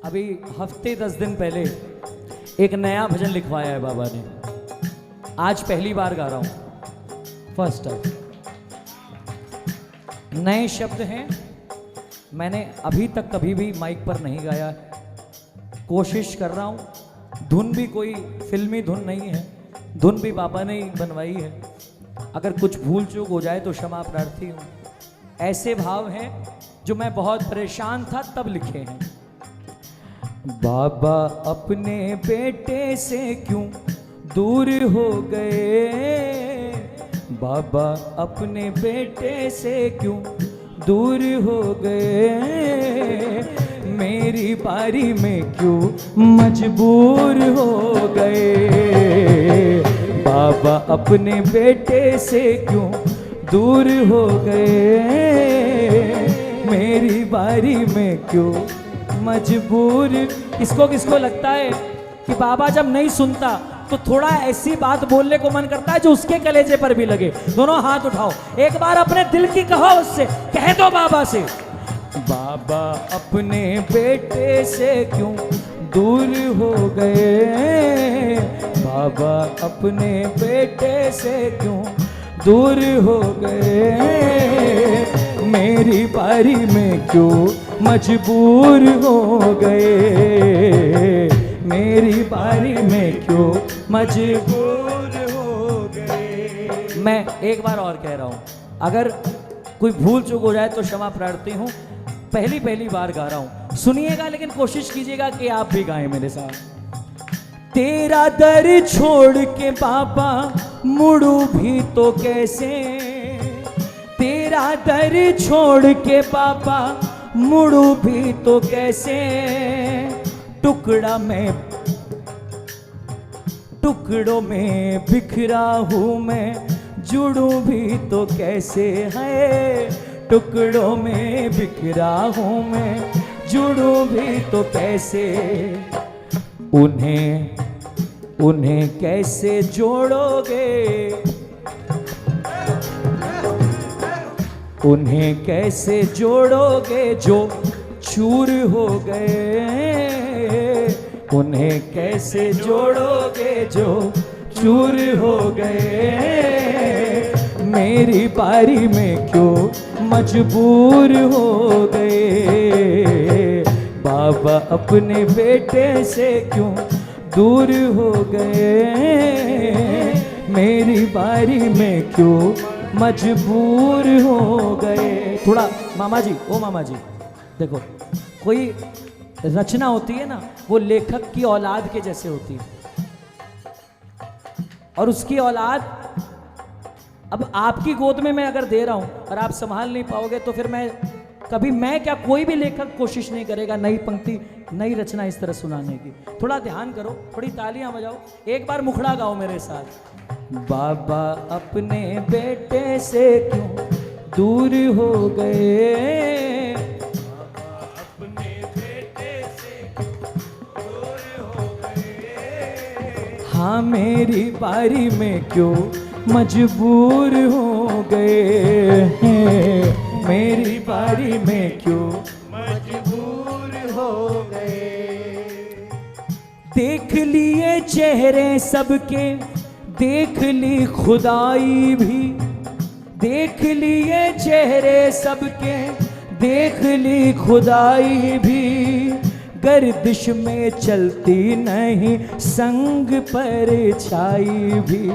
अभी हफ्ते 10 दिन पहले एक नया भजन लिखवाया है बाबा ने। आज पहली बार गा रहा हूं, फर्स्ट टाइम। नए शब्द हैं, मैंने अभी तक कभी भी माइक पर नहीं गाया है। कोशिश कर रहा हूं। धुन भी कोई फिल्मी धुन नहीं है, धुन भी बाबा ने ही बनवाई है। अगर कुछ भूल चूक हो जाए तो क्षमा प्रार्थी हूं। ऐसे भाव हैं जो मैं बहुत परेशान था तब लिखे हैं। बाबा अपने बेटे से क्यों दूर हो गए, बाबा अपने बेटे से क्यों दूर हो गए, मेरी बारी में क्यों मजबूर हो गए, बाबा अपने बेटे से क्यों दूर हो गए, मेरी बारी में क्यों मजबूर। किसको किसको लगता है कि बाबा जब नहीं सुनता तो थोड़ा ऐसी बात बोलने को मन करता है जो उसके कलेजे पर भी लगे? दोनों हाथ उठाओ, एक बार अपने दिल की कहो, उससे कह दो बाबा से, बाबा अपने बेटे से क्यों दूर हो गए, बाबा अपने बेटे से क्यों दूर हो गए, मेरी बारी में क्यों मजबूर हो गए, मेरी बारी में क्यों मजबूर हो गए। मैं एक बार और कह रहा हूं, अगर कोई भूल चूक हो जाए तो क्षमा प्रार्थी हूं। पहली बार गा रहा हूं, सुनिएगा लेकिन कोशिश कीजिएगा कि आप भी गाएं मेरे साथ। तेरा दर छोड़ के बाबा मुड़ू भी तो कैसे, तेरा दर छोड़ के बाबा मुड़ू भी तो कैसे, टुकड़ा में टुकड़ों में बिखरा हूँ मैं, जुड़ू भी तो कैसे है, टुकड़ों में बिखरा हूँ मैं, जुड़ू भी तो कैसे, उन्हें कैसे जोड़ोगे, उन्हें कैसे जोड़ोगे जो चूर हो गए, उन्हें कैसे जोड़ोगे जो चूर हो गए, मेरी बारी में क्यों मजबूर हो गए, बाबा अपने बेटे से क्यों दूर हो गए, मेरी बारी में क्यों मजबूर हो गए। थोड़ा मामा जी, ओ मामा जी देखो, कोई रचना होती है ना, वो लेखक की औलाद के जैसे होती है, और उसकी औलाद अब आपकी गोद में मैं अगर दे रहा हूं और आप संभाल नहीं पाओगे तो फिर मैं क्या, कोई भी लेखक कोशिश नहीं करेगा नई पंक्ति नई रचना इस तरह सुनाने की। थोड़ा ध्यान करो, थोड़ी तालियां बजाओ, एक बार मुखड़ा गाओ मेरे साथ। बाबा अपने बेटे से क्यों दूर हो गए, बाबा अपने बेटे से क्यों दूर हो गए, हाँ मेरी बारी में क्यों मजबूर हो गए, मेरी बारी में क्यों मजबूर हो गए। देख लिए चेहरे सबके, देख ली खुदाई भी, देख लिए चेहरे सबके, देख ली खुदाई भी, गर्दिश में चलती नहीं संग पर छाई भी,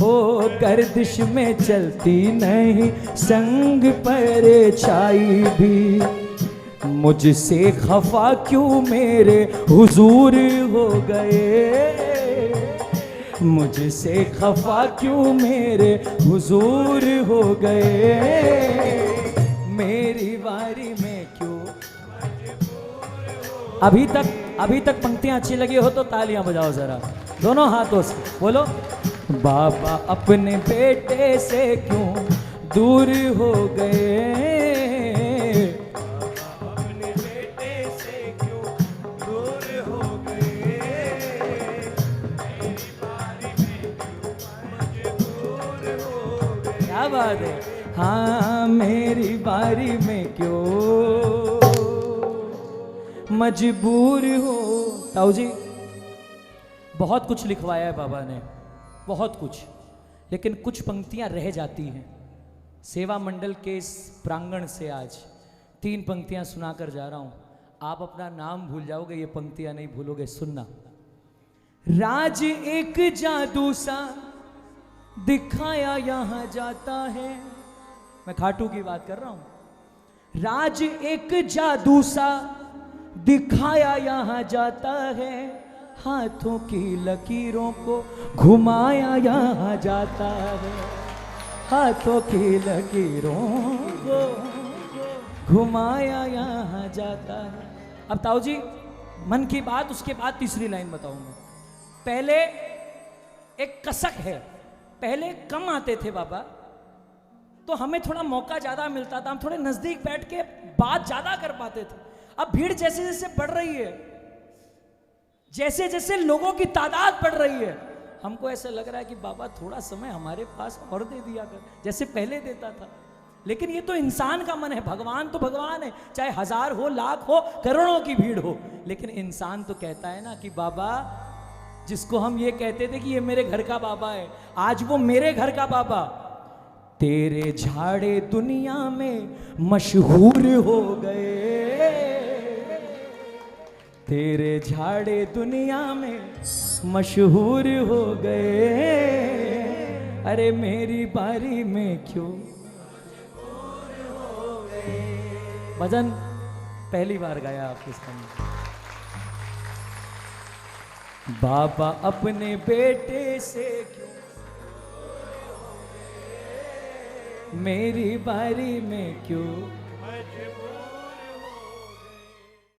ओ गर्दिश में चलती नहीं संग पर छाई भी, मुझसे खफा क्यों मेरे हुजूर हो गए, मुझसे खफा क्यों मेरे हुजूर हो गए, मेरी बारी में क्यों मजबूर हो। अभी तक पंक्तियां अच्छी लगी हो तो तालियां बजाओ जरा, दोनों हाथों से बोलो, बाबा अपने बेटे से क्यों दूर हो गए, अपने बेटे से क्यों दूर हो गए, मेरी बारी में क्यों मजबूर हो गए। क्या बात है, हाँ मेरी बारी में क्यों मजबूर हो। ताऊ जी, बहुत कुछ लिखवाया है बाबा ने, बहुत कुछ, लेकिन कुछ पंक्तियां रह जाती हैं। सेवा मंडल के इस प्रांगण से आज 3 पंक्तियां सुनाकर जा रहा हूं। आप अपना नाम भूल जाओगे, ये पंक्तियां नहीं भूलोगे। सुनना। राज एक जादू सा दिखाया यहां जाता है। मैं खाटू की बात कर रहा हूं। राज एक जादू सा दिखाया यहां जाता है, हाथों की लकीरों को घुमाया यहां जाता है, हाथों की लकीरों को घुमाया यहां जाता है। अब ताऊ जी, मन की बात, उसके बाद तीसरी लाइन बताऊंगा। पहले एक कसक है, पहले कम आते थे बाबा, तो हमें थोड़ा मौका ज्यादा मिलता था, हम थोड़े नजदीक बैठ के बात ज्यादा कर पाते थे। अब भीड़ जैसे जैसे बढ़ रही है, जैसे जैसे लोगों की तादाद बढ़ रही है, हमको ऐसा लग रहा है कि बाबा थोड़ा समय हमारे पास और दे दिया कर, जैसे पहले देता था। लेकिन ये तो इंसान का मन है, भगवान तो भगवान है, चाहे 1000 हो, लाख हो, करोड़ों की भीड़ हो, लेकिन इंसान तो कहता है ना कि बाबा, जिसको हम ये कहते थे कि ये मेरे घर का बाबा है, आज वो मेरे घर का बाबा। तेरे झाड़े दुनिया में मशहूर हो गए, तेरे झाड़े दुनिया में मशहूर हो गए, अरे मेरी बारी में क्यों हो गए। भजन पहली बार गाया आपके सामने। बाबा अपने बेटे से क्यों, मेरी बारी में क्यों,